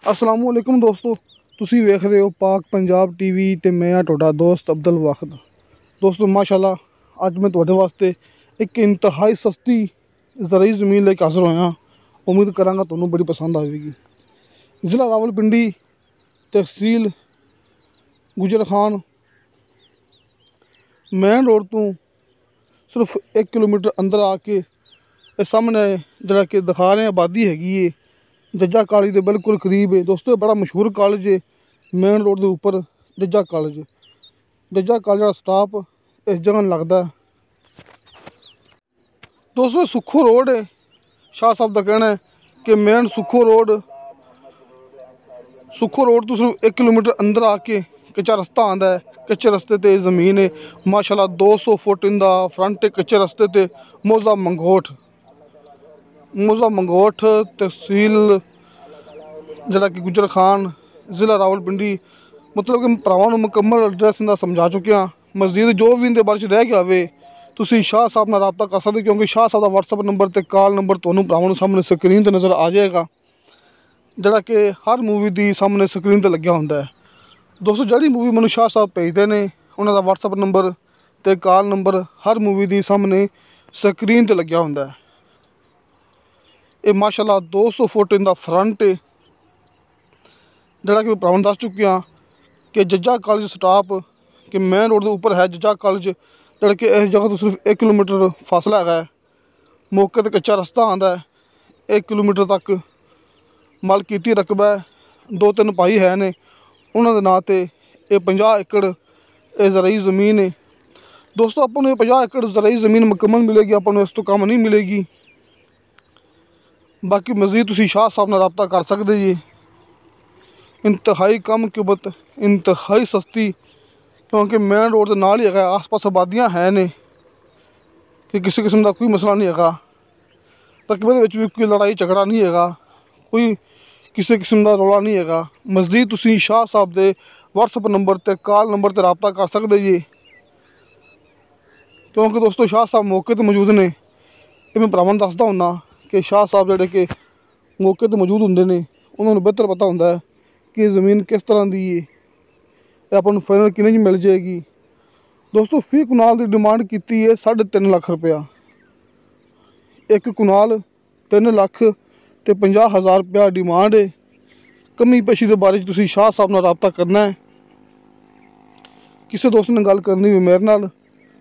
अस्सलाम वालेकुम दोस्तों, तुसी वेख रहे हो पाक पंजाब टीवी ते मैं हाँ तुहाडा दोस्त अब्दुल वाहिद। दोस्तों माशाल्लाह अज मैं तुहाडे वास्ते एक इंतहाई सस्ती ज़रई ज़मीन लेके हाज़र होया। उम्मीद करांगा तुहानू बड़ी पसंद आएगी। ज़िला रावलपिंडी, तहसील गुजर खान, मेन रोड तो सिर्फ 1 किलोमीटर अंदर आके सामने जरा कि दिखा रहे हैं आबादी हैगी है जज्जा कॉलेज के बिल्कुल करीब है। दोस्तों बड़ा मशहूर कॉलेज है, मेन रोड के उपर जज्जा कॉलेज। जज्जा कॉलेज का स्टाप इस जगह लगता है। दोस्तों सुखो रोड है, शाह साहब का कहना है कि मेन सुखो रोड तो सिर्फ 1 किलोमीटर अंदर आके कच्चा रस्ता आता है। कच्चे रस्ते ते ज़मीन है माशाल्लाह 200 फुट इंदा फ्रंट है। कच्चे रस्ते ते मौजा मंगोठ तहसील जरा कि गुजर खान, ज़िला रावलपिंडी। मतलब कि भरावां नूं मुकम्मल एड्रैस इन्दा समझा चुके हैं। मज़ीद जो भी इनके बारे च रह गया होवे तुसीं शाह साहब नाल राबता कर सकते, क्योंकि शाह साहब का व्हाट्सअप नंबर ते कॉल नंबर तुहानूं भरावां सामने स्क्रीन ते नज़र आ जाएगा, जरा कि हर मूवी दी सामने स्क्रीन ते लग्या हुंदा है। दोस्तों जिहड़ी मूवी मैनूं शाह साहब भेजदे ने उन्हां दा व्हाट्सअप नंबर ते कॉल नंबर हर मूवी दी सामने स्क्रीन ते लग्या हुंदा है। ये माशाल्लाह 200 फुट इंदा फ्रंट है, जरा कि मैं भरावां दस चुकी हाँ कि जज्जा कॉलेज स्टाप कि मेन रोड के उपर है जज्जा कॉलेज, जरा कि इस जगह तो सिर्फ 1 किलोमीटर फासला है। मौके पर कच्चा रस्ता आता है, 1 किलोमीटर तक मालकीती रकबा है। 2-3 भाई है ने उन्होंने नाँ ते ये 50 एकड़ ये ज़रई ज़मीन है। दोस्तों अपन ये 50 एकड़ ज़रई ज़मीन मुकम्मल मिलेगी, अपन इस तो कम नहीं मिलेगी। बाकी मज़ीद तुसीं शाह साहब नाल राबता कर सकते जी। इंतहाई कम कीमत, इंतहाई सस्ती, क्योंकि मेन रोड के नाल ही है। आस पास आबादियाँ है ने कि किसी किस्म का कोई मसला नहीं है। रकबे भी कोई लड़ाई झगड़ा नहीं है, कोई किसी किस्म का रौला नहीं है। मज़ीद तुसीं शाह साहब के व्हाट्सअप नंबर ते कॉल नंबर ते राबता कर सकते जी, क्योंकि दोस्तों शाह साहब मौके पर मौजूद ने। ये मैं भरावां दसदा हुन्ना कि शाह साहब जिहड़े कि मौके पर मौजूद होंदे ने उन्होंने बेहतर पता होंदा है कि ज़मीन किस तरह की है, अपन फाइनल किन्ने च मिल जाएगी। दोस्तों फी कनाल की डिमांड की है 3.5 लाख रुपया। 1 कनाल 3 लाख ते 50,000 रुपया डिमांड है। कमी पेशी के बारे तुसीं शाह साहब नाल राबता करना है। किसी दोस्त ने गल करनी हो मेरे नाल,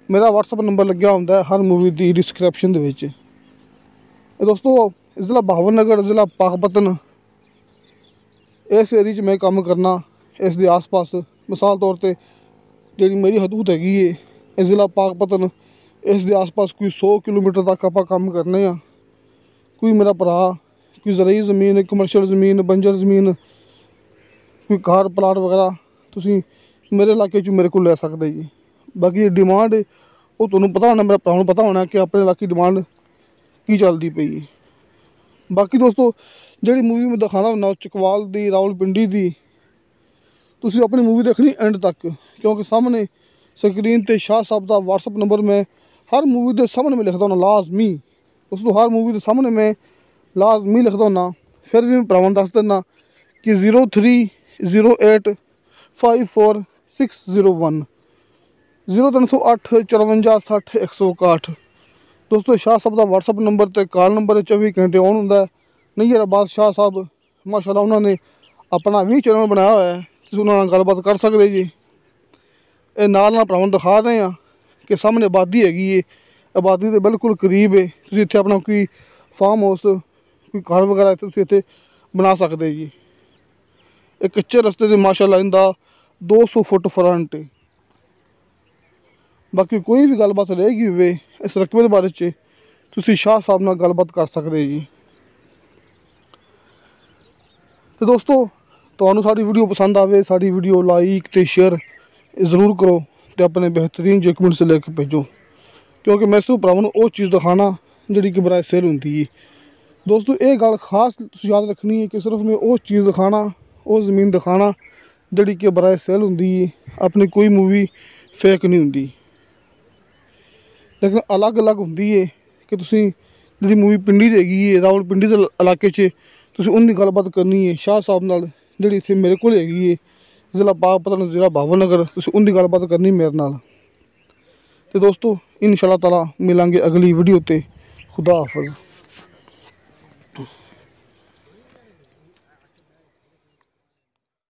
मेरा व्हाट्सअप नंबर लग्या हुंदा है हर मूवी की डिस्क्रिप्शन दे विच। दोस्तों ज़िला भावनगर, ज़िला पाकपतन, इस एरिए च मैं काम करना। इस दे आस पास मिसाल तौर पर जी मेरी हदूद हैगी है ज़िला पाकपतन, इस दे आस पास कोई 100 किलोमीटर तक आप काम करने। कोई मेरा भरा कोई ज़रई ज़मीन, कमर्शियल ज़मीन, बंजर ज़मीन, कोई कार प्लाट वगैरह तुसीं मेरे इलाके च मेरे को ले सकते जी। बाकी डिमांड वो तुहानूं पता होना, मेरे भरावां नूं पता होना कि अपने इलाके डिमांड की चलती पई है। बाकी दोस्तों जिहड़ी मूवी मैं दिखाना हुन्ना चकवाल दी, रावलपिंडी दी, तुसीं अपनी मूवी देखनी एंड तक, क्योंकि सामने स्क्रीन ते शाह साहब का व्हाट्सअप नंबर मैं हर मूवी के सामने में लिखता होना लाजमी। दोस्तों हर मूवी के सामने मैं लाजमी लिखता होना। फिर भी मैं भरावां दस देना कि 0308546101 0308 54 60 161। दोस्तों शाह साहब का व्हाट्सअप नंबर ते कॉल नंबर 24 घंटे ऑन होंदा है। नहीं है बाद शाह साहब माशाल्लाह उन्होंने अपना भी चैनल बनाया हुआ है, तुसीं उन्हां नाल गलबात कर सकते जी। ये नाल भरावां दिखा रहे हैं कि सामने आबादी हैगी है, आबादी के बिल्कुल करीब है। तुसीं इत्थे अपना कोई फार्म हाउस, कोई घर वगैरह तुसीं इत्थे बना सकते जी। एक कच्चे रस्ते से माशाल्लाह इंदा 200 फुट फ्रंट है। बाकी कोई भी गलबात रहेगी हुए इस रकबे के बारे च तुसीं शाह साहब नाल गलबात कर सकते जी। तो दोस्तों तुहानूं साडी वीडियो पसंद आवे, साडी वीडियो लाइक ते शेयर ज़रूर करो तो अपने बेहतरीन डॉक्यूमेंट से लेके भेजो, क्योंकि मैं सिर्फ भरावां नूं वो चीज़ दिखाना जिहड़ी कि बराए सेल होंदी है। दोस्तों ये गल खास तुसीं याद रखनी है कि सिर्फ मैं वो चीज़ दिखाना, वो ज़मीन दिखाना जिहड़ी कि बराए सेल होंदी है। अपनी कोई मूवी फेक नहीं होंदी, लेकिन अलग अलग होंदी है कि तुसीं जिहड़ी मूवी पिंडी दी हैगी है रावलपिंडी दे इलाके च ਤੁਸੀਂ ਉਹਦੀ ਗੱਲਬਾਤ ਕਰਨੀ ਹੈ ਸ਼ਾਹ ਸਾਹਿਬ ਨਾਲ, ਜਿਹੜੀ ਇੱਥੇ ਮੇਰੇ ਕੋਲ ਹੈਗੀ ਹੈ ਜ਼ਿਲ੍ਹਾ ਪਾਕਪਤਨ, ਜ਼ਿਲ੍ਹਾ ਭਾਵਨ ਨਗਰ। ਤੁਸੀਂ ਉਹਦੀ ਗੱਲਬਾਤ ਕਰਨੀ ਮੇਰੇ ਨਾਲ। ਤੇ ਦੋਸਤੋ ਇਨਸ਼ਾ ਅੱਲਾਹ ਤਾਲਾ ਮਿਲਾਂਗੇ ਅਗਲੀ ਵੀਡੀਓ ਤੇ। ਖੁਦਾ ਹਾਫਿਜ਼।